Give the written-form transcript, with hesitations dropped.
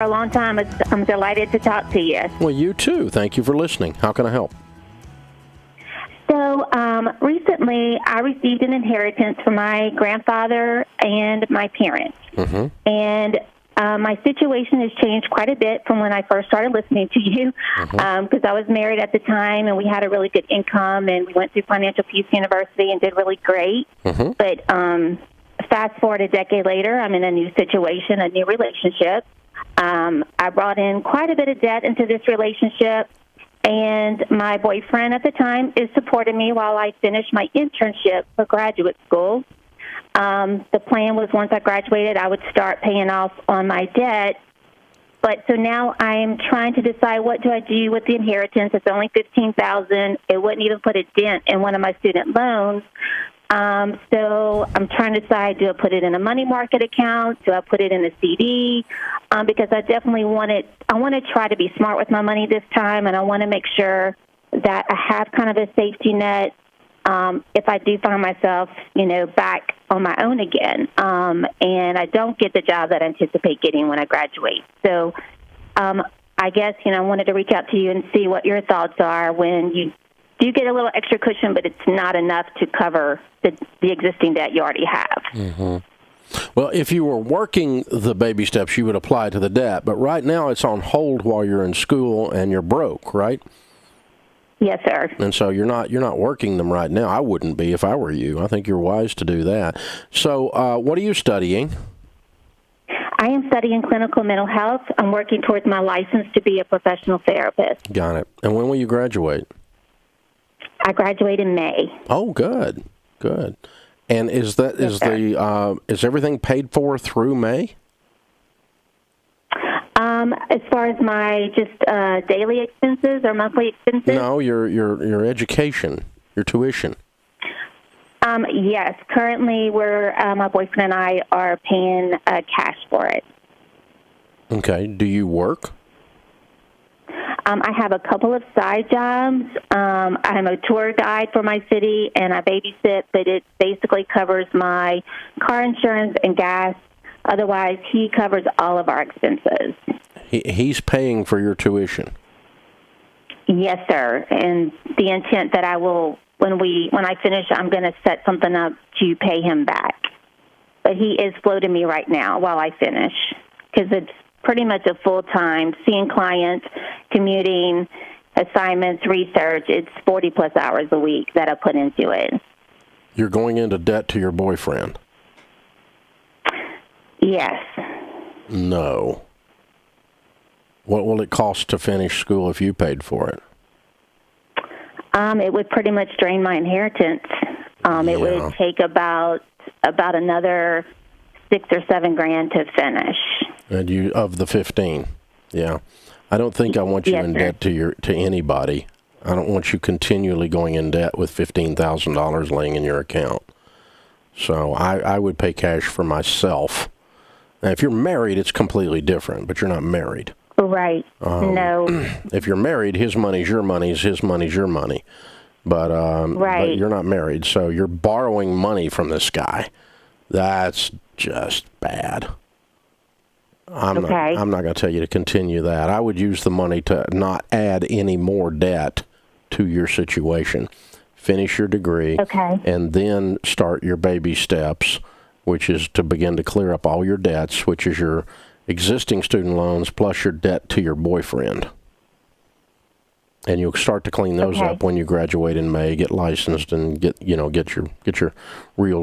For a long time. I'm delighted to talk to you. Well, you too. Thank you for listening. How can I help? So, recently I received an inheritance from my grandfather and my parents. Mm-hmm. And my situation has changed quite a bit from when I first started listening to you, because I was married at the time and we had a really good income and we went through Financial Peace University and did really great. Mm-hmm. But fast forward a decade later, I'm in a new situation, a new relationship. I brought in quite a bit of debt into this relationship, and my boyfriend at the time is supporting me while I finish my internship for graduate school. The plan was once I graduated, I would start paying off on my debt. But so now I'm trying to decide what do I do with the inheritance. It's only $15,000. It wouldn't even put a dent in one of my student loans. So I'm trying to decide, do I put it in a money market account? Do I put it in a CD? Because I definitely want to try to be smart with my money this time, and I want to make sure that I have kind of a safety net if I do find myself, back on my own again, and I don't get the job that I anticipate getting when I graduate. So I guess, I wanted to reach out to you and see what your thoughts are when you do get a little extra cushion, but it's not enough to cover the existing debt you already have. Mm-hmm. Well, if you were working the baby steps, you would apply to the debt. But right now it's on hold while you're in school and you're broke, right? Yes, sir. And so you're not working them right now. I wouldn't be if I were you. I think you're wise to do that. So what are you studying? I am studying clinical mental health. I'm working towards my license to be a professional therapist. Got it. And when will you graduate? I graduate in May. Oh, good. Good. And is everything paid for through May? As far as my just daily expenses or monthly expenses? No, your education, your tuition. Yes. Currently, my boyfriend and I are paying cash for it. Okay. Do you work? I have a couple of side jobs. I'm a tour guide for my city, and I babysit, but it basically covers my car insurance and gas. Otherwise, he covers all of our expenses. He's paying for your tuition? Yes, sir. And the intent that I will, when I finish, I'm going to set something up to pay him back. But he is floating me right now while I finish, because it's pretty much a full-time, seeing clients, commuting, assignments, research. It's 40-plus hours a week that I put into it. You're going into debt to your boyfriend? Yes. No. What will it cost to finish school if you paid for it? It would pretty much drain my inheritance. It would take about another $6,000 or $7,000 to finish. And of the 15, yeah. I don't think I want you in debt to anybody. I don't want you continually going in debt with $15,000 laying in your account. So I would pay cash for myself. Now, if you're married, it's completely different, but you're not married. Right. No. If you're married, his money's your money, his money's your money. But, but you're not married, so you're borrowing money from this guy. That's just bad. I'm not going to tell you to continue that. I would use the money to not add any more debt to your situation. Finish your degree, and then start your baby steps, which is to begin to clear up all your debts, which is your existing student loans plus your debt to your boyfriend. And you'll start to clean those up when you graduate in May, get licensed, and get your real